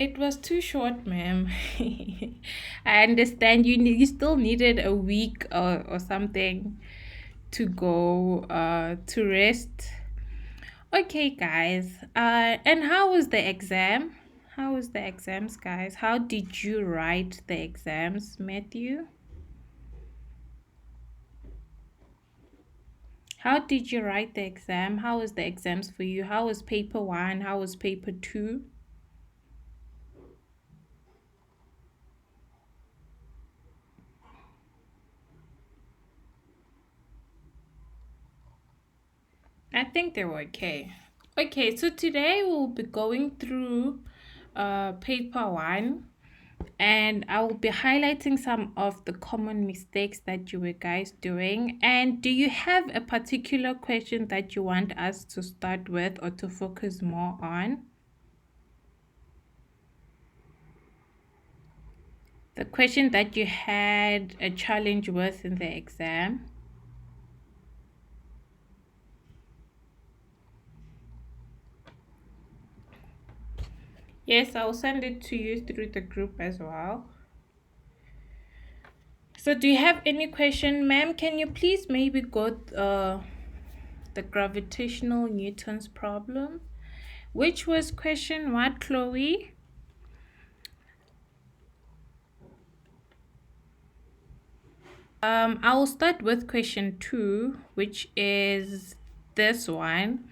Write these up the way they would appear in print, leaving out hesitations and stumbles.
It was too short, ma'am. I understand you still needed a week or something to go to rest. Okay, guys. And how was the exam? How was the exams, guys? How did you write the exams, Matthew? How did you write the exam? How was the exams for you? How was paper one? How was paper two? I think they were okay. Okay, so today we'll be going through paper one, and I will be highlighting some of the common mistakes that you were guys doing. And do you have a particular question that you want us to start with or to focus more on? The question that you had a challenge with in the exam? Yes, I'll send it to you through the group as well. So do you have any question, ma'am? Can you please maybe go the gravitational Newton's problem? Which was question what, Chloe? I will start with question 2, which is this one.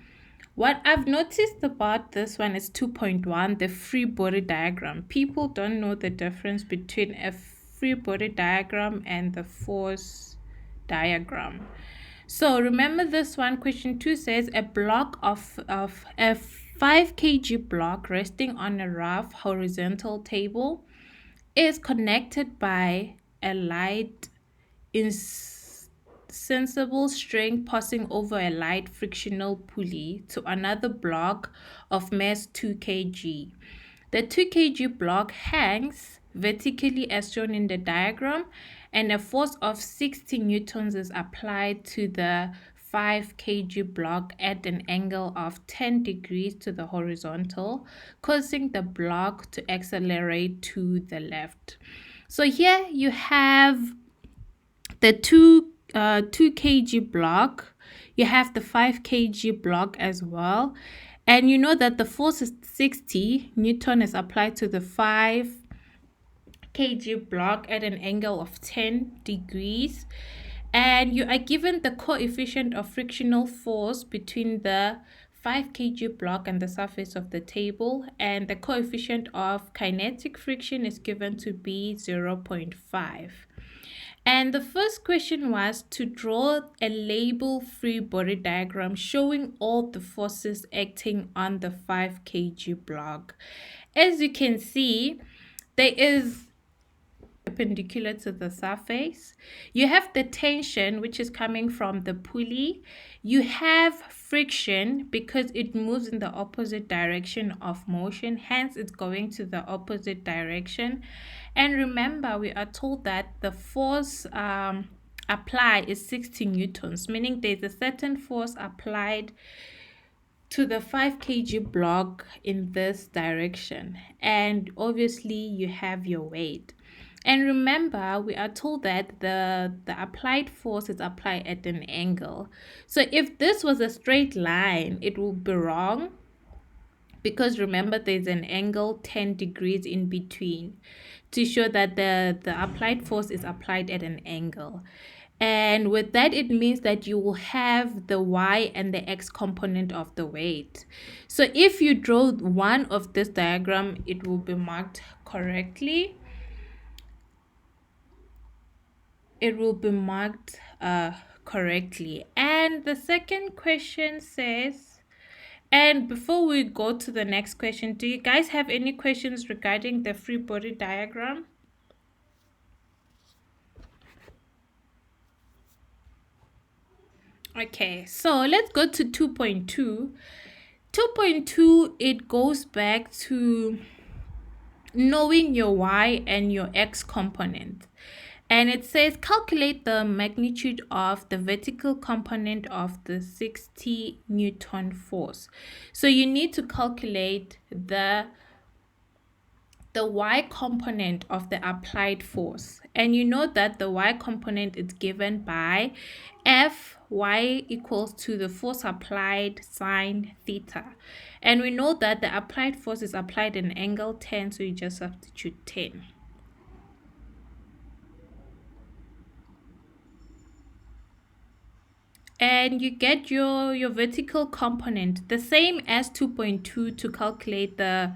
What I've noticed about this one is 2.1, the free body diagram. People don't know the difference between a free body diagram and the force diagram. So remember this one, question 2 says a block of a 5 kg block resting on a rough horizontal table is connected by a light insensible string passing over a light frictional pulley to another block of mass 2 kg. The 2 kg block hangs vertically as shown in the diagram, and a force of 60 newtons is applied to the 5 kg block at an angle of 10 degrees to the horizontal, causing the block to accelerate to the left. So here you have the 2 kg block, you have the 5 kg block as well, and you know that the force is 60 newton is applied to the 5 kg block at an angle of 10 degrees, and you are given the coefficient of frictional force between the 5 kg block and the surface of the table, and the coefficient of kinetic friction is given to be 0.5. And the first question was to draw a label free body diagram showing all the forces acting on the 5 kg block. As you can see, there is perpendicular to the surface. You have the tension, which is coming from the pulley. You have friction because it moves in the opposite direction of motion, hence it's going to the opposite direction. And remember, we are told that the force applied is 60 newtons, meaning there's a certain force applied to the 5 kg block in this direction, and obviously you have your weight. And remember, we are told that the applied force is applied at an angle. So if this was a straight line, it will be wrong, because remember there's an angle 10 degrees in between to show that the applied force is applied at an angle. And with that, it means that you will have the y and the x component of the weight. So if you draw one of this diagram, it will be marked correctly. It will be marked correctly. And the second question says, and before we go to the next question, do you guys have any questions regarding the free body diagram? Okay, so let's go to 2.2. 2.2, it goes back to knowing your y and your x component. And it says calculate the magnitude of the vertical component of the 60 Newton force. So you need to calculate the the y component of the applied force. And you know that the y component is given by Fy equals to the force applied sine theta. And we know that the applied force is applied in angle 10, so you just substitute 10. And you get your vertical component, the same as 2.2 to calculate the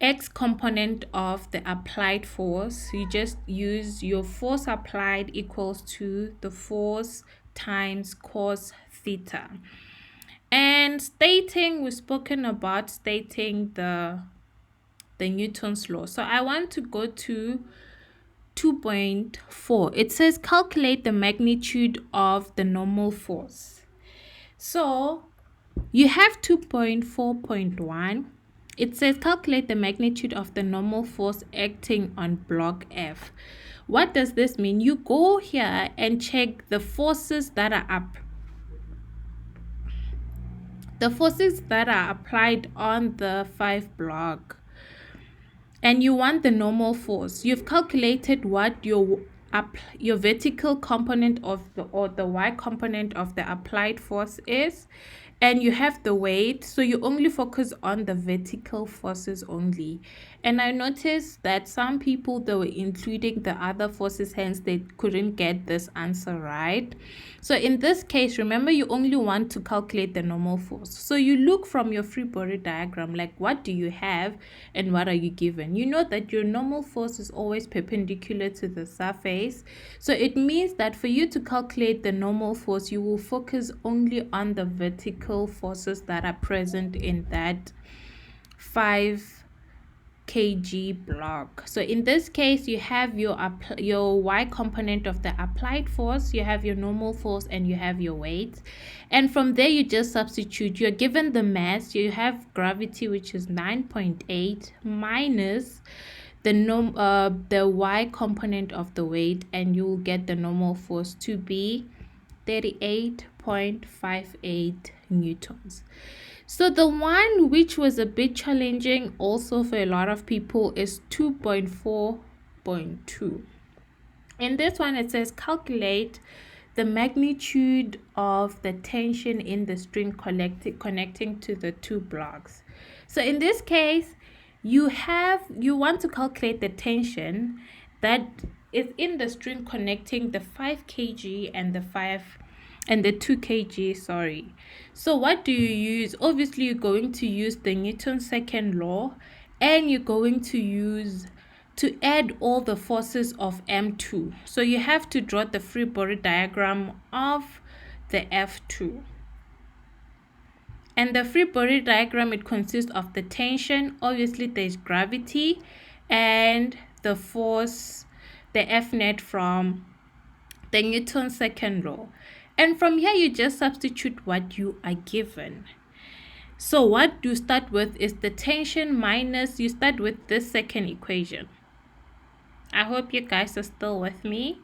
x component of the applied force. You just use your force applied equals to the force times cos theta. And we've spoken about stating the Newton's law. So I want to go to 2.4. It says calculate the magnitude of the normal force. So you have 2.4.1. It says calculate the magnitude of the normal force acting on block F. What does this mean? You go here and check the forces that are up. The forces that are applied on the 5 block. And you want the normal force. You've calculated what your vertical component of the y component of the applied force is, and you have the weight, so you only focus on the vertical forces only. And I noticed that some people, they were including the other forces, hence they couldn't get this answer right. So in this case, remember, you only want to calculate the normal force. So you look from your free body diagram, like what do you have and what are you given. You know that your normal force is always perpendicular to the surface. So it means that for you to calculate the normal force, you will focus only on the vertical forces that are present in that 5 kg block. So in this case, you have your y component of the applied force, you have your normal force, and you have your weight. And from there, you just substitute. You're given the mass. You have gravity, which is 9.8 minus the y component of the weight, and you will get the normal force to be 38.58 newtons. So the one which was a bit challenging also for a lot of people is 2.4.2. In this one, it says calculate the magnitude of the tension in the string connecting to the 2 blocks. So in this case, you want to calculate the tension that is in the string connecting the 5 kg and the 2 kg, sorry. So what do you use? Obviously, you're going to use the Newton's second law, and you're going to add all the forces of M2. So you have to draw the free body diagram of the F2. And the free body diagram, it consists of the tension, obviously there's gravity, and the force, the F net from the Newton's second law. And from here, you just substitute what you are given. So what you start with is the tension minus, you start with this second equation. I hope you guys are still with me.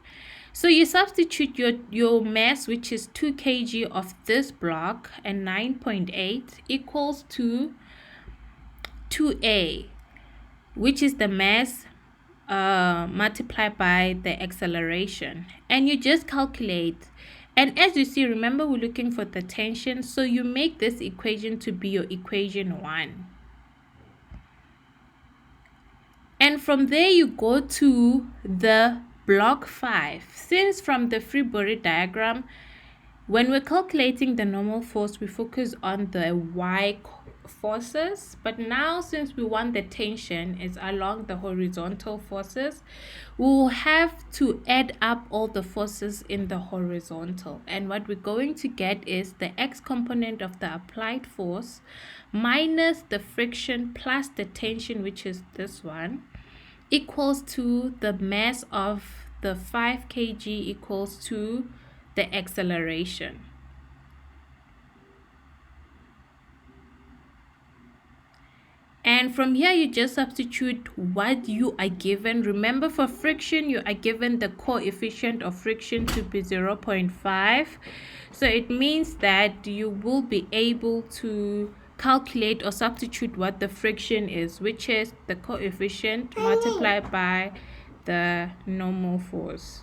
So you substitute your mass, which is 2 kg of this block, and 9.8 equals to 2a, which is the mass multiplied by the acceleration. And you just calculate. And as you see, remember, we're looking for the tension, so you make this equation to be your equation 1. And from there, you go to the block 5. Since from the free body diagram, when we're calculating the normal force, we focus on the y forces, but now since we want the tension is along the horizontal forces, we will have to add up all the forces in the horizontal, and what we're going to get is the x component of the applied force minus the friction plus the tension, which is this one, equals to the mass of the 5 kg equals to the acceleration. And from here, you just substitute what you are given. Remember, for friction, you are given the coefficient of friction to be 0.5. So it means that you will be able to calculate or substitute what the friction is, which is the coefficient multiplied by the normal force.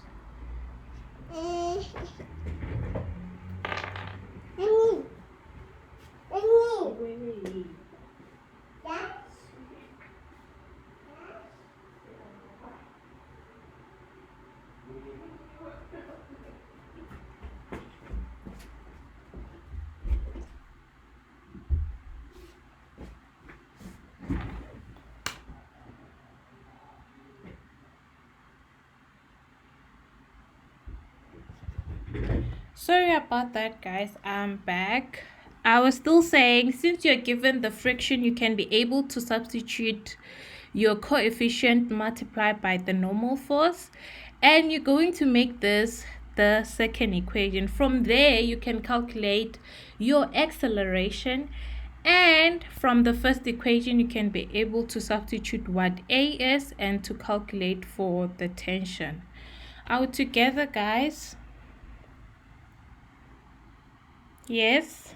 Sorry about that, guys. I'm back. I was still saying, since you're given the friction, you can be able to substitute your coefficient multiplied by the normal force, and you're going to make this the second equation. From there, you can calculate your acceleration, and from the first equation, you can be able to substitute what A is and to calculate for the tension. Are we together, guys? Yes.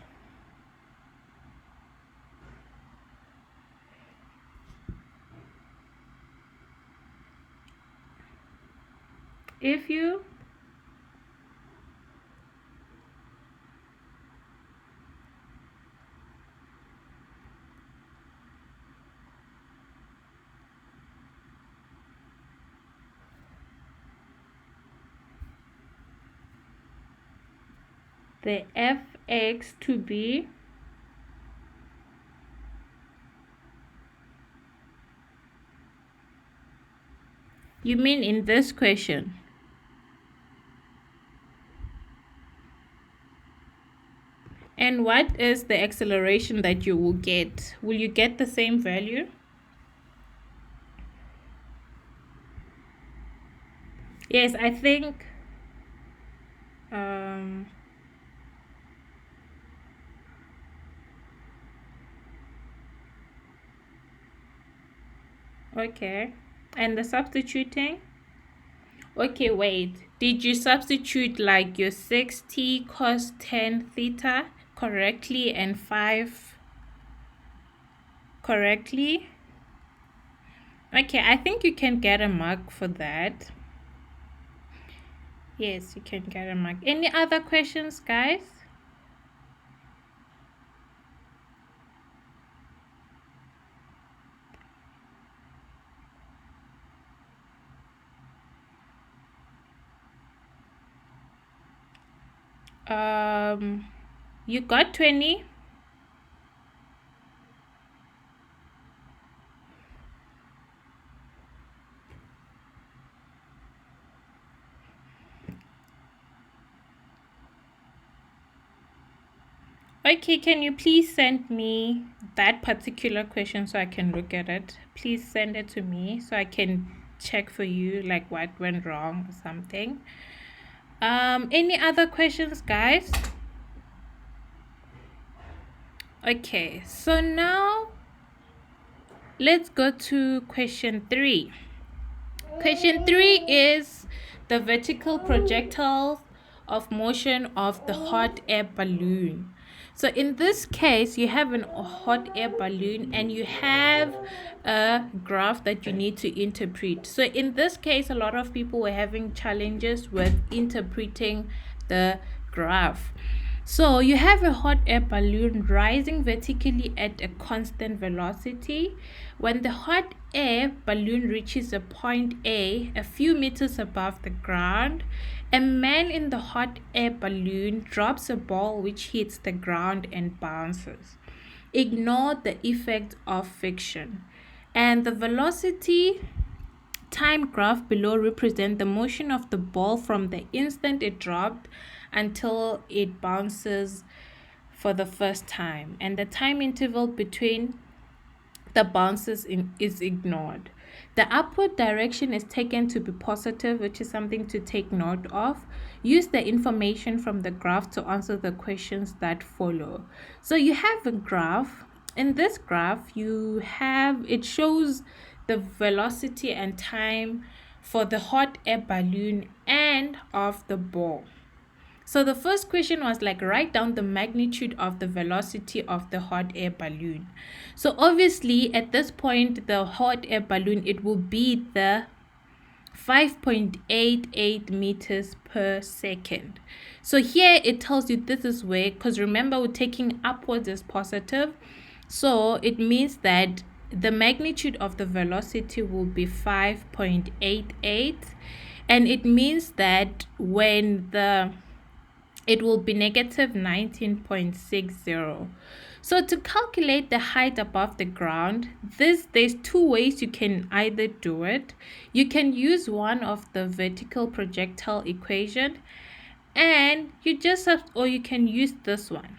If you the fx to be you mean in this question? And what is the acceleration that you will get? Will you get the same value? Yes, I think okay. And the substituting? Okay, wait. Did you substitute like your 6t cos 10 theta correctly and 5 correctly? Okay, I think you can get a mark for that. Yes, you can get a mark. Any other questions, guys? You got 20? Okay, can you please send me that particular question so I can look at it? Please send it to me so I can check for you like what went wrong or something. Any other questions, guys? Okay, so now let's go to question 3. Question 3 is the vertical projectile of motion of the hot air balloon. So in this case, you have a hot air balloon and you have a graph that you need to interpret. So in this case, a lot of people were having challenges with interpreting the graph. So you have a hot air balloon rising vertically at a constant velocity. When the hot air balloon reaches a point A, a few meters above the ground, a man in the hot air balloon drops a ball which hits the ground and bounces. Ignore the effect of friction. And the velocity time graph below represents the motion of the ball from the instant it dropped until it bounces for the first time, and the time interval between the bounces is ignored. The upward direction is taken to be positive, which is something to take note of. Use the information from the graph to answer the questions that follow. So you have a graph. In this graph, it shows the velocity and time for the hot air balloon and of the ball. So the first question was like, write down the magnitude of the velocity of the hot air balloon. So obviously at this point, the hot air balloon, it will be the 5.88 meters per second. So here it tells you this is where, because remember we're taking upwards as positive, so it means that the magnitude of the velocity will be 5.88, and it means that when it will be negative 19.60. So to calculate the height above the ground, there's two ways you can either do it. You can use one of the vertical projectile equation, and or you can use this one.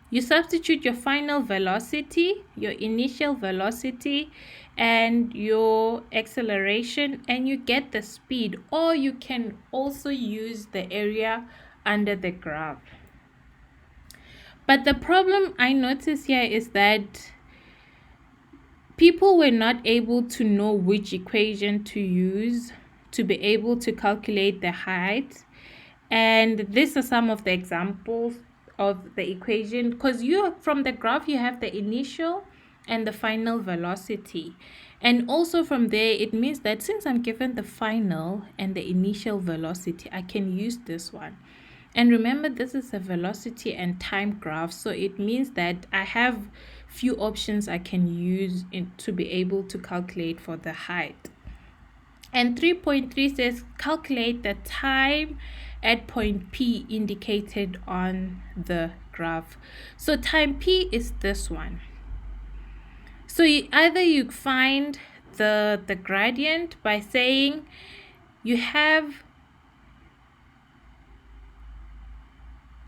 You substitute your final velocity, your initial velocity, and your acceleration, and you get the speed. Or you can also use the area under the graph. But the problem I notice here is that people were not able to know which equation to use to be able to calculate the height. And these are some of the examples of the equation, because from the graph you have the initial and the final velocity, and also from there it means that since I'm given the final and the initial velocity, I can use this one. And remember, this is a velocity and time graph, so it means that I have few options I can use to be able to calculate for the height. And 3.3 says calculate the time at point P indicated on the graph. So time P is this one. So either you find the gradient by saying you have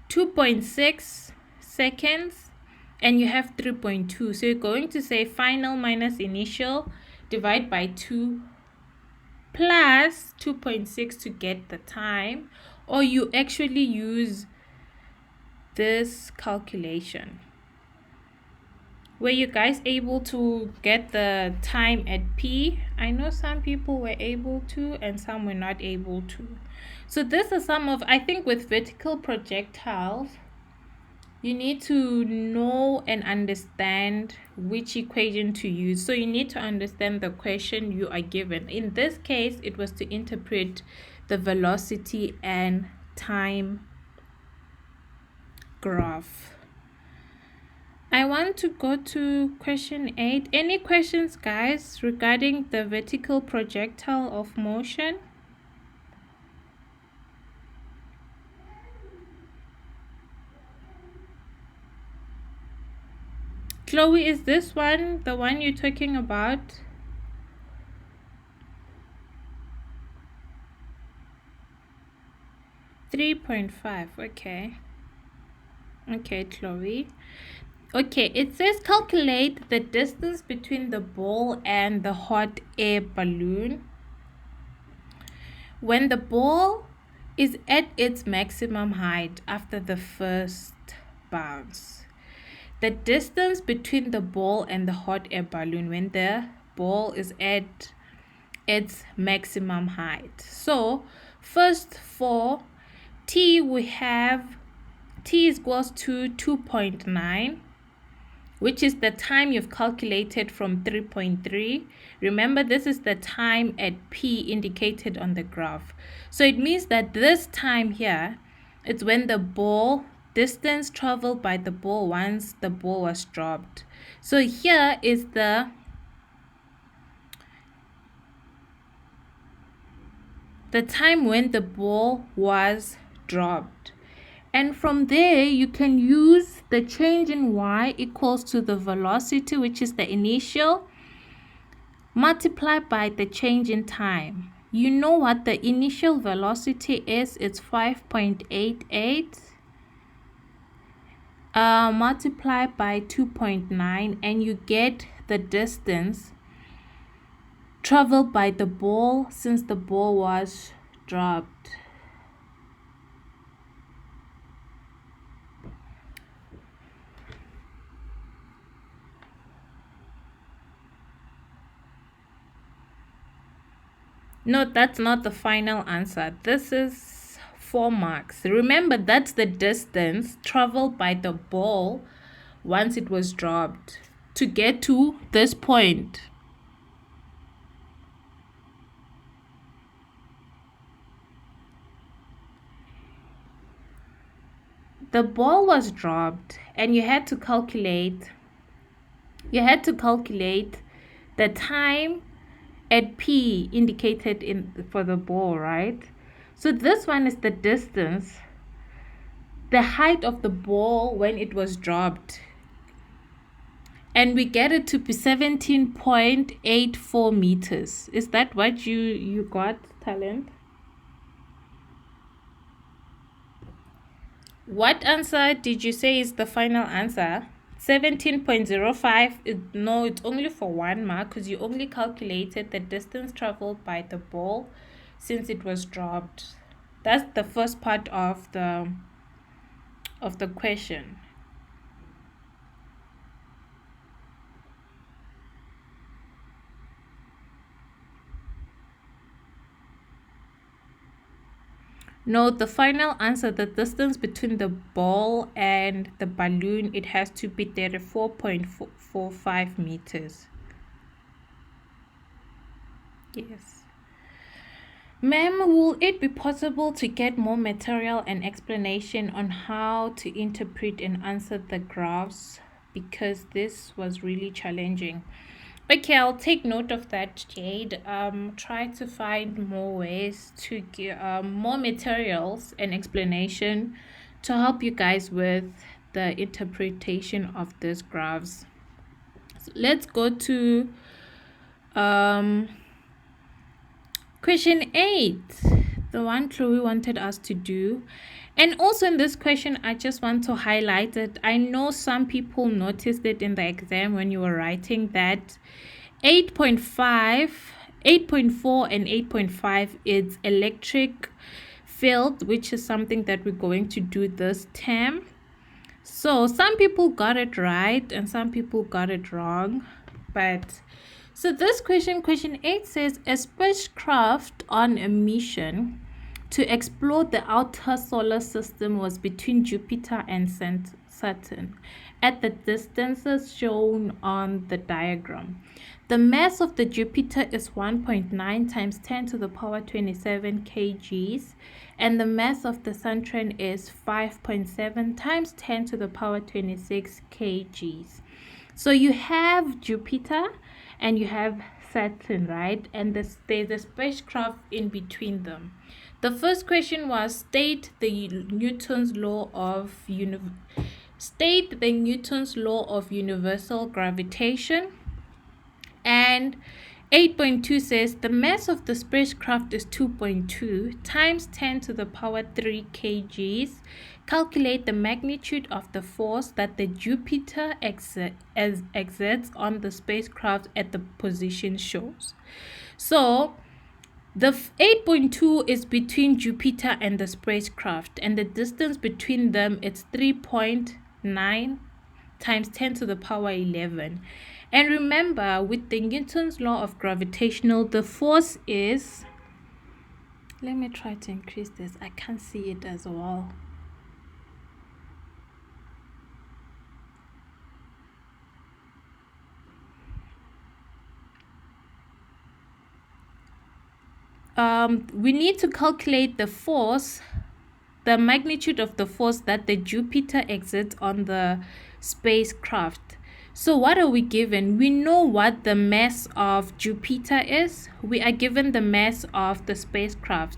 2.6 seconds and you have 3.2. So you're going to say final minus initial divide by 2 plus 2.6 to get the time, or you actually use this calculation. Were you guys able to get the time at P? I know some people were able to and some were not able to. So this is some of, I think with vertical projectiles, you need to know and understand which equation to use. So you need to understand the question you are given. In this case, it was to interpret the velocity and time graph. I want to go to question 8. Any questions, guys, regarding the vertical projectile of motion? Chloe, is this one the one you're talking about? .5. Okay. Okay, Chloe. Okay, it says calculate the distance between the ball and the hot air balloon when the ball is at its maximum height after the first bounce. The distance between the ball and the hot air balloon when the ball is at its maximum height. So first for T, we have T is equals to 2.9, which is the time you've calculated from 3.3. Remember, this is the time at P indicated on the graph. So it means that this time here, it's when the ball, distance traveled by the ball once the ball was dropped. So here is the time when the ball was dropped. And from there, you can use the change in y equals to the velocity, which is the initial, multiplied by the change in time. You know what the initial velocity is. It's 5.88 multiplied by 2.9, and you get the distance traveled by the ball since the ball was dropped. No, that's not the final answer. This is 4 marks. Remember, that's the distance traveled by the ball once it was dropped to get to this point. The ball was dropped and you had to calculate the time at P indicated for the ball, right? So this one is the distance, the height of the ball when it was dropped. And we get it to be 17.84 meters. Is that what you got, Talent? What answer did you say is the final answer? 17.05. No, it's only for 1 mark because you only calculated the distance traveled by the ball since it was dropped. That's the first part of the question. No, the final answer, the distance between the ball and the balloon, it has to be 34.45 meters. Yes. Ma'am, will it be possible to get more material and explanation on how to interpret and answer the graphs? Because this was really challenging. Okay, I'll take note of that, Jade. Try to find more ways to get more materials and explanation to help you guys with the interpretation of these graphs. So let's go to question 8, the one Chloe wanted us to do. And also in this question, I just want to highlight it. I know some people noticed it in the exam when you were writing that 8.5, 8.4 and 8.5 is electric field, which is something that we're going to do this term. So some people got it right and some people got it wrong. But so this question 8 says a spacecraft on a mission to explore the outer solar system was between Jupiter and Saturn at the distances shown on the diagram. The mass of the Jupiter is 1.9 times 10 to the power 27 kgs, and the mass of the Saturn is 5.7 times 10 to the power 26 kgs. So you have Jupiter and you have Saturn, right? And there's a spacecraft in between them. The first question was state the Newton's law of universal gravitation. And 8.2 says the mass of the spacecraft is 2.2 times 10 to the power 3 kgs. Calculate the magnitude of the force that the Jupiter exerts on the spacecraft at the position shows. So the 8.2 is between Jupiter and the spacecraft, and the distance between them is 3.9 times 10 to the power 11. And remember, with the Newton's law of gravitational, the force is, let me try to increase this, I can't see it as well. We need to calculate the force, the magnitude of the force that the Jupiter exerts on the spacecraft. So what are we given? We know what the mass of Jupiter is. We are given the mass of the spacecraft.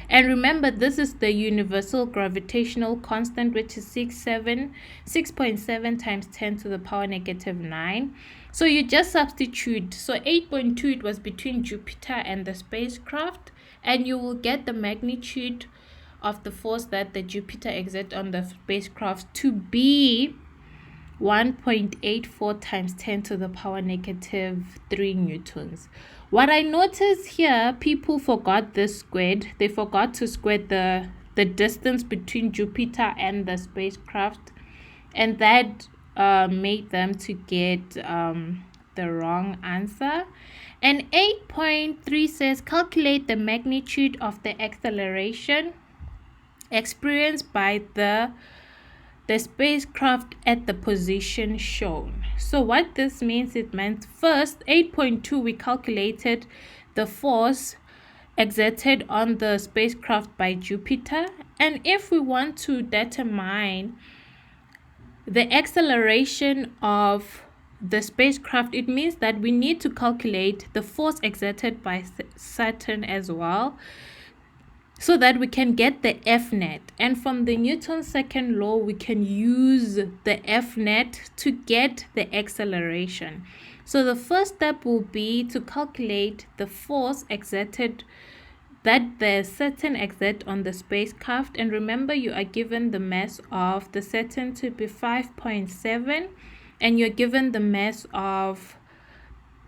And remember, this is the universal gravitational constant, which is 6.7 times 10 to the power negative 9. So you just substitute. So 8.2, it was between Jupiter and the spacecraft. And you will get the magnitude of the force that the Jupiter exerts on the spacecraft to be 1.84 times 10 to the power negative 3 newtons. What I noticed here, people forgot this squared. They forgot to square the distance between Jupiter and the spacecraft, and that made them to get the wrong answer. And 8.3 says calculate the magnitude of the acceleration experienced by the spacecraft at the position shown. So what this means, it meant first 8.2 we calculated the force exerted on the spacecraft by Jupiter, and if we want to determine the acceleration of the spacecraft, it means that we need to calculate the force exerted by Saturn as well, so that we can get the F net. And from the Newton's second law, we can use the F net to get the acceleration. So the first step will be to calculate the force exerted that the Saturn exert on the spacecraft. And remember, you are given the mass of the Saturn to be 5.7, and you're given the mass of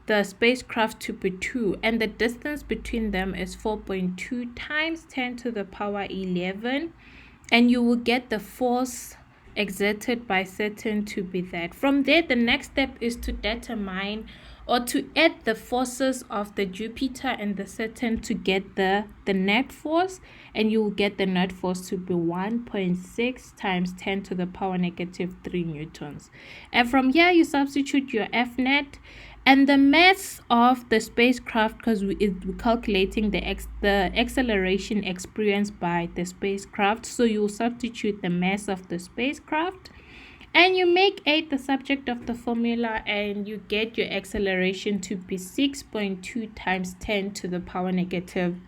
the spacecraft to be 2, and the distance between them is 4.2 times 10 to the power 11, and you will get the force exerted by Saturn to be that. From there, the next step is to determine or to add the forces of the Jupiter and the Saturn to get the net force, and you will get the net force to be 1.6 times 10 to the power negative 3 newtons. And from here, you substitute your F net and the mass of the spacecraft, because we're calculating the acceleration experienced by the spacecraft. So you will substitute the mass of the spacecraft, and you make 8 the subject of the formula, and you get your acceleration to be 6.2 times 10 to the power negative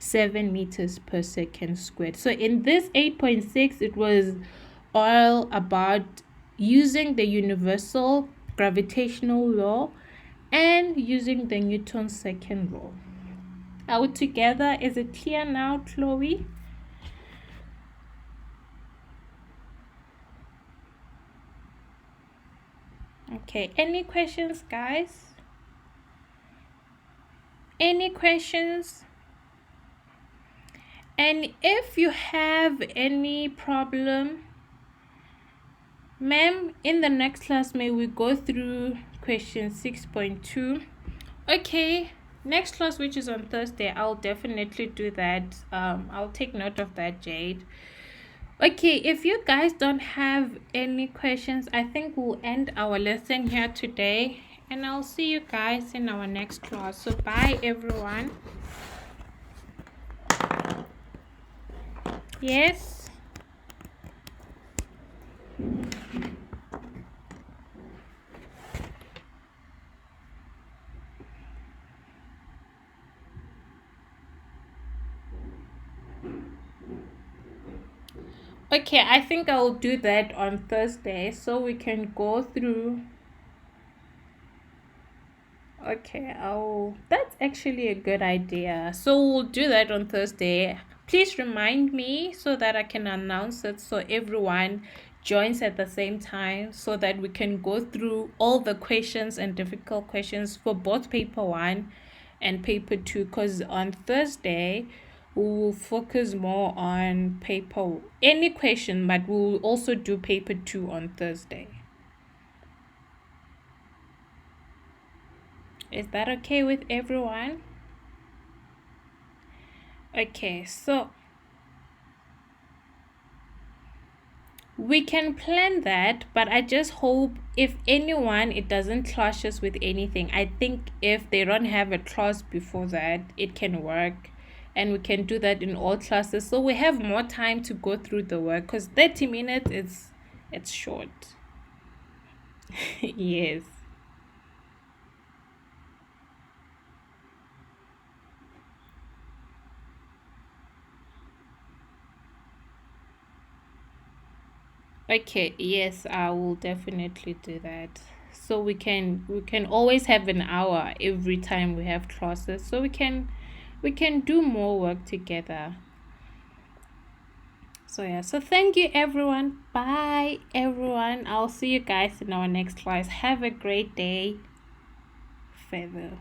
7 meters per second squared. So in this 8.6, it was all about using the universal gravitational law and using the Newton's second law. Are we together? Is it clear now, Chloe? Okay, any questions, guys? Any questions? And if you have any problem, ma'am, in the next class, may we go through question 6.2? Okay, next class, which is on Thursday, I'll definitely do that. I'll take note of that, Jade. Okay, if you guys don't have any questions, I think we'll end our lesson here today, and I'll see you guys in our next class. So bye, everyone. Yes. Okay, I think I'll do that on Thursday so we can go through. Okay, that's actually a good idea. So we'll do that on Thursday. Please remind me so that I can announce it so everyone joins at the same time, so that we can go through all the questions and difficult questions for both paper 1 and paper 2, because on Thursday we'll focus more on paper any question, but we'll also do paper 2 on Thursday. Is that okay with everyone? Okay, so we can plan that, but I just hope if anyone, it doesn't clash us with anything. I think if they don't have a class before that, it can work, and we can do that in all classes, so we have more time to go through the work, because 30 minutes it's short. Yes. Okay, yes, I will definitely do that. So we can always have an hour every time we have classes, so we can do more work together. So yeah, so thank you everyone. Bye everyone. I'll see you guys in our next class. Have a great day. Farewell.